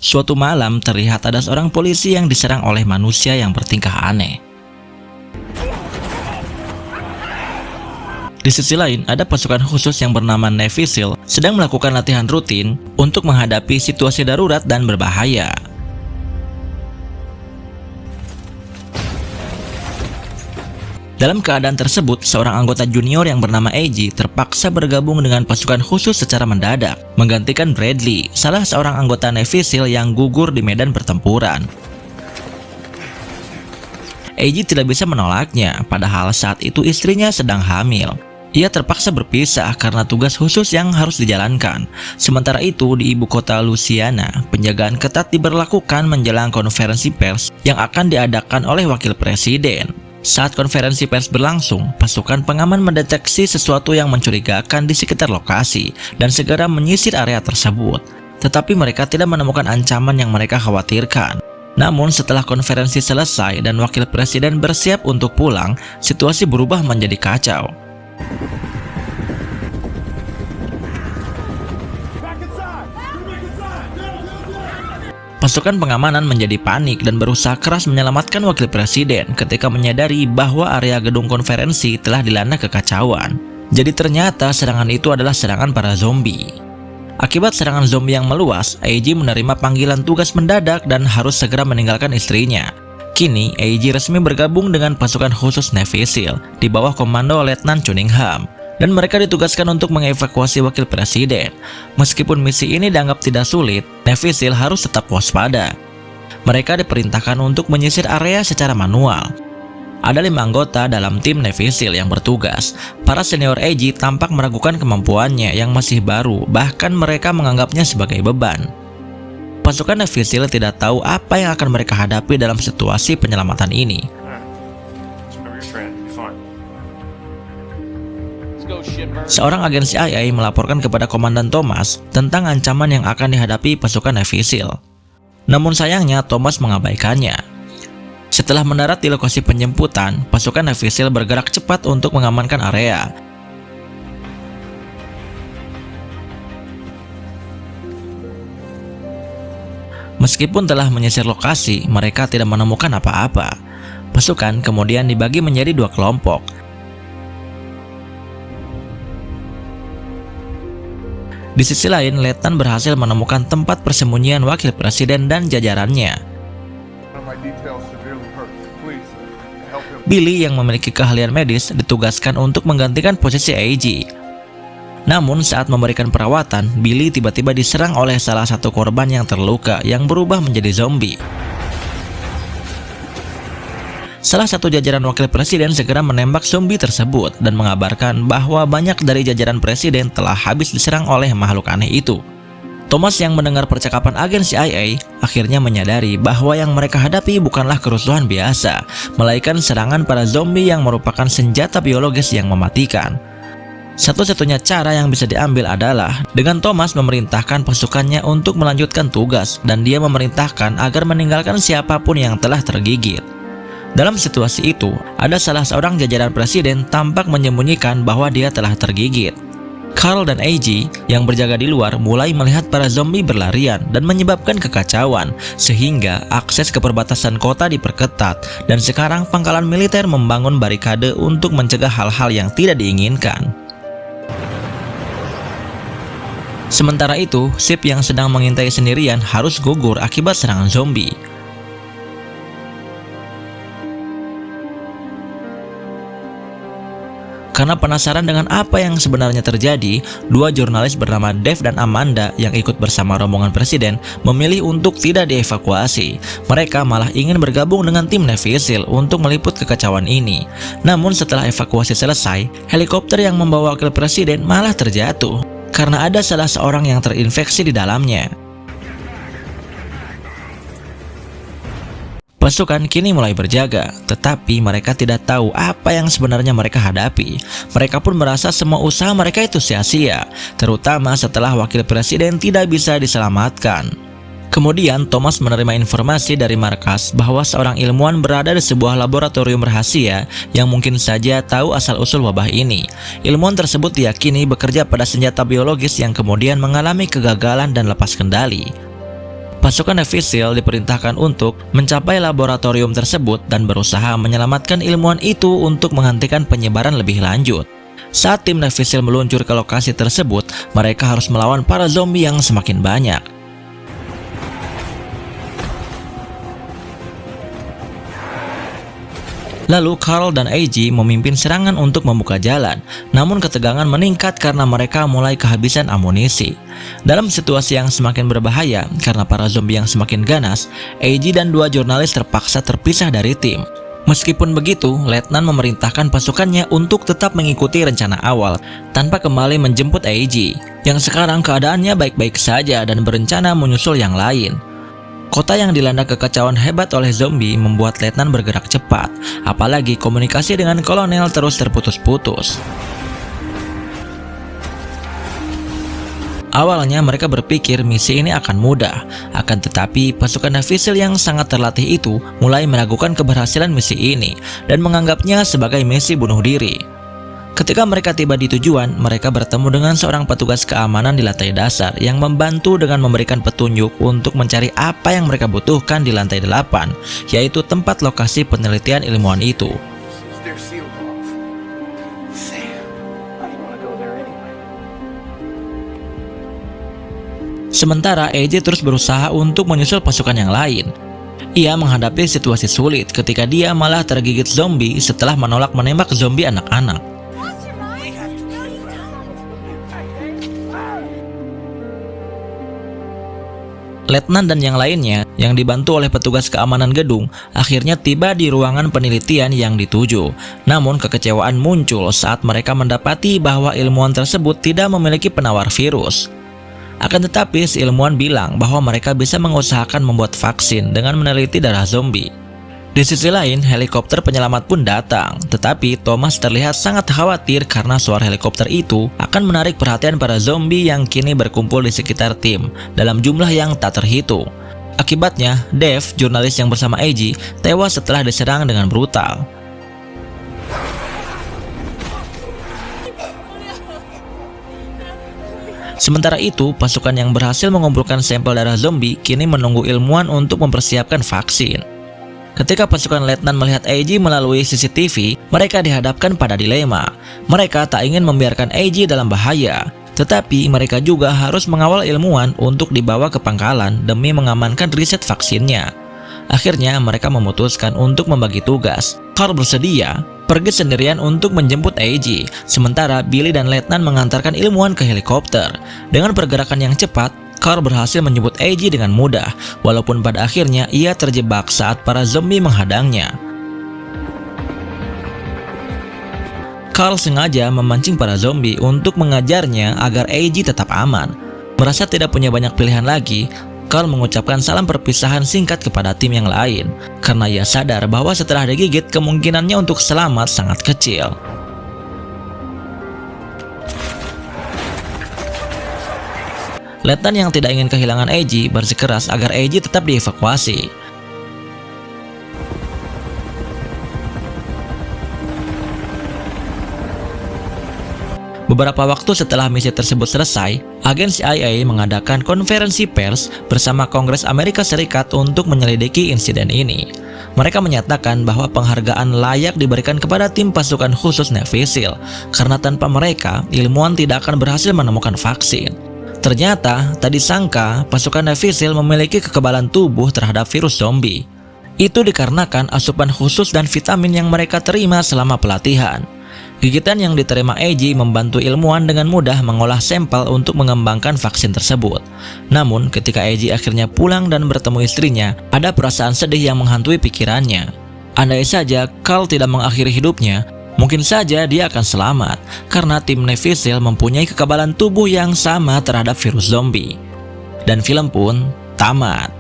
Suatu malam terlihat ada seorang polisi yang diserang oleh manusia yang bertingkah aneh. Di sisi lain, ada pasukan khusus yang bernama Navy SEAL sedang melakukan latihan rutin untuk menghadapi situasi darurat dan berbahaya. Dalam keadaan tersebut, seorang anggota junior yang bernama AJ terpaksa bergabung dengan pasukan khusus secara mendadak, menggantikan Bradley, salah seorang anggota Navy SEAL yang gugur di medan pertempuran. AJ tidak bisa menolaknya, padahal saat itu istrinya sedang hamil. Ia terpaksa berpisah karena tugas khusus yang harus dijalankan. Sementara itu, di ibu kota Louisiana, penjagaan ketat diberlakukan menjelang konferensi pers yang akan diadakan oleh wakil presiden. Saat konferensi pers berlangsung, pasukan pengaman mendeteksi sesuatu yang mencurigakan di sekitar lokasi dan segera menyisir area tersebut. Tetapi mereka tidak menemukan ancaman yang mereka khawatirkan. Namun setelah konferensi selesai dan wakil presiden bersiap untuk pulang, situasi berubah menjadi kacau. Pasukan pengamanan menjadi panik dan berusaha keras menyelamatkan wakil presiden ketika menyadari bahwa area gedung konferensi telah dilanda kekacauan. Jadi ternyata serangan itu adalah serangan para zombie. Akibat serangan zombie yang meluas, AJ menerima panggilan tugas mendadak dan harus segera meninggalkan istrinya. Kini, AJ resmi bergabung dengan pasukan khusus Navy SEAL di bawah komando Letnan Cunningham, dan mereka ditugaskan untuk mengevakuasi wakil presiden. Meskipun misi ini dianggap tidak sulit, Navy SEAL harus tetap waspada. Mereka diperintahkan untuk menyisir area secara manual. Ada 5 anggota dalam tim Navy SEAL yang bertugas. Para senior AJ tampak meragukan kemampuannya yang masih baru, bahkan mereka menganggapnya sebagai beban. Pasukan Navy SEAL tidak tahu apa yang akan mereka hadapi dalam situasi penyelamatan ini. Seorang agen CIA melaporkan kepada Komandan Thomas tentang ancaman yang akan dihadapi pasukan Navy SEAL. Namun sayangnya Thomas mengabaikannya. Setelah mendarat di lokasi penjemputan, pasukan Navy SEAL bergerak cepat untuk mengamankan area. Meskipun telah menyisir lokasi, mereka tidak menemukan apa-apa. Pasukan kemudian dibagi menjadi 2 kelompok. Di sisi lain, Letnan berhasil menemukan tempat persembunyian wakil presiden dan jajarannya. Billy yang memiliki keahlian medis ditugaskan untuk menggantikan posisi AJ. Namun saat memberikan perawatan, Billy tiba-tiba diserang oleh salah satu korban yang terluka yang berubah menjadi zombie. Salah satu jajaran wakil presiden segera menembak zombie tersebut dan mengabarkan bahwa banyak dari jajaran presiden telah habis diserang oleh makhluk aneh itu. Thomas yang mendengar percakapan agen CIA akhirnya menyadari bahwa yang mereka hadapi bukanlah kerusuhan biasa, melainkan serangan para zombie yang merupakan senjata biologis yang mematikan. Satu-satunya cara yang bisa diambil adalah dengan Thomas memerintahkan pasukannya untuk melanjutkan tugas dan dia memerintahkan agar meninggalkan siapapun yang telah tergigit. Dalam situasi itu, ada salah seorang jajaran presiden tampak menyembunyikan bahwa dia telah tergigit. Carl dan AJ yang berjaga di luar mulai melihat para zombie berlarian dan menyebabkan kekacauan, sehingga akses ke perbatasan kota diperketat dan sekarang pangkalan militer membangun barikade untuk mencegah hal-hal yang tidak diinginkan. Sementara itu, SEAL yang sedang mengintai sendirian harus gugur akibat serangan zombie. Karena penasaran dengan apa yang sebenarnya terjadi, 2 jurnalis bernama Dave dan Amanda yang ikut bersama rombongan presiden memilih untuk tidak dievakuasi. Mereka malah ingin bergabung dengan tim Navy SEAL untuk meliput kekacauan ini. Namun setelah evakuasi selesai, helikopter yang membawa wakil presiden malah terjatuh karena ada salah seorang yang terinfeksi di dalamnya. Pasukan kini mulai berjaga, tetapi mereka tidak tahu apa yang sebenarnya mereka hadapi. Mereka pun merasa semua usaha mereka itu sia-sia, terutama setelah wakil presiden tidak bisa diselamatkan. Kemudian Thomas menerima informasi dari markas bahwa seorang ilmuwan berada di sebuah laboratorium rahasia yang mungkin saja tahu asal-usul wabah ini. Ilmuwan tersebut diyakini bekerja pada senjata biologis yang kemudian mengalami kegagalan dan lepas kendali. Pasukan Navy SEAL diperintahkan untuk mencapai laboratorium tersebut dan berusaha menyelamatkan ilmuwan itu untuk menghentikan penyebaran lebih lanjut. Saat tim Navy SEAL meluncur ke lokasi tersebut, mereka harus melawan para zombie yang semakin banyak. Lalu Carl dan AG memimpin serangan untuk membuka jalan, namun ketegangan meningkat karena mereka mulai kehabisan amunisi. Dalam situasi yang semakin berbahaya karena para zombie yang semakin ganas, AG dan dua jurnalis terpaksa terpisah dari tim. Meskipun begitu, Letnan memerintahkan pasukannya untuk tetap mengikuti rencana awal tanpa kembali menjemput AG, yang sekarang keadaannya baik-baik saja dan berencana menyusul yang lain. Kota yang dilanda kekacauan hebat oleh zombie membuat Letnan bergerak cepat, apalagi komunikasi dengan kolonel terus terputus-putus. Awalnya mereka berpikir misi ini akan mudah, akan tetapi pasukan Navy SEAL yang sangat terlatih itu mulai meragukan keberhasilan misi ini dan menganggapnya sebagai misi bunuh diri. Ketika mereka tiba di tujuan, mereka bertemu dengan seorang petugas keamanan di lantai dasar yang membantu dengan memberikan petunjuk untuk mencari apa yang mereka butuhkan di lantai 8, yaitu tempat lokasi penelitian ilmuwan itu. Sementara AJ terus berusaha untuk menyusul pasukan yang lain. Ia menghadapi situasi sulit ketika dia malah tergigit zombie setelah menolak menembak zombie anak-anak. Letnan dan yang lainnya yang dibantu oleh petugas keamanan gedung akhirnya tiba di ruangan penelitian yang dituju. Namun kekecewaan muncul saat mereka mendapati bahwa ilmuwan tersebut tidak memiliki penawar virus. Akan tetapi si ilmuwan bilang bahwa mereka bisa mengusahakan membuat vaksin dengan meneliti darah zombie. Di sisi lain, helikopter penyelamat pun datang, tetapi Thomas terlihat sangat khawatir karena suara helikopter itu akan menarik perhatian para zombie yang kini berkumpul di sekitar tim dalam jumlah yang tak terhitung. Akibatnya, Dave, jurnalis yang bersama AG, tewas setelah diserang dengan brutal. Sementara itu, pasukan yang berhasil mengumpulkan sampel darah zombie kini menunggu ilmuwan untuk mempersiapkan vaksin. Ketika pasukan Letnan melihat AG melalui CCTV, mereka dihadapkan pada dilema. Mereka tak ingin membiarkan AG dalam bahaya, tetapi mereka juga harus mengawal ilmuwan untuk dibawa ke pangkalan demi mengamankan riset vaksinnya. Akhirnya mereka memutuskan untuk membagi tugas. Carl bersedia pergi sendirian untuk menjemput AG, sementara Billy dan Letnan mengantarkan ilmuwan ke helikopter. Dengan pergerakan yang cepat, Carl berhasil menjemput AG dengan mudah, walaupun pada akhirnya ia terjebak saat para zombie menghadangnya. Carl sengaja memancing para zombie untuk mengajarnya agar AG tetap aman. Merasa tidak punya banyak pilihan lagi, Carl mengucapkan salam perpisahan singkat kepada tim yang lain, karena ia sadar bahwa setelah digigit kemungkinannya untuk selamat sangat kecil. Letnan yang tidak ingin kehilangan AG bersikeras agar AG tetap dievakuasi. Beberapa waktu setelah misi tersebut selesai, agen CIA mengadakan konferensi pers bersama Kongres Amerika Serikat untuk menyelidiki insiden ini. Mereka menyatakan bahwa penghargaan layak diberikan kepada tim pasukan khusus Navy SEAL, karena tanpa mereka, ilmuwan tidak akan berhasil menemukan vaksin. Ternyata, tak disangka pasukan Navy SEAL memiliki kekebalan tubuh terhadap virus zombie. Itu dikarenakan asupan khusus dan vitamin yang mereka terima selama pelatihan. Gigitan yang diterima AG membantu ilmuwan dengan mudah mengolah sampel untuk mengembangkan vaksin tersebut. Namun, ketika AG akhirnya pulang dan bertemu istrinya, ada perasaan sedih yang menghantui pikirannya. Andai saja Carl tidak mengakhiri hidupnya, mungkin saja dia akan selamat, karena tim Navy SEAL mempunyai kekebalan tubuh yang sama terhadap virus zombie. Dan film pun tamat.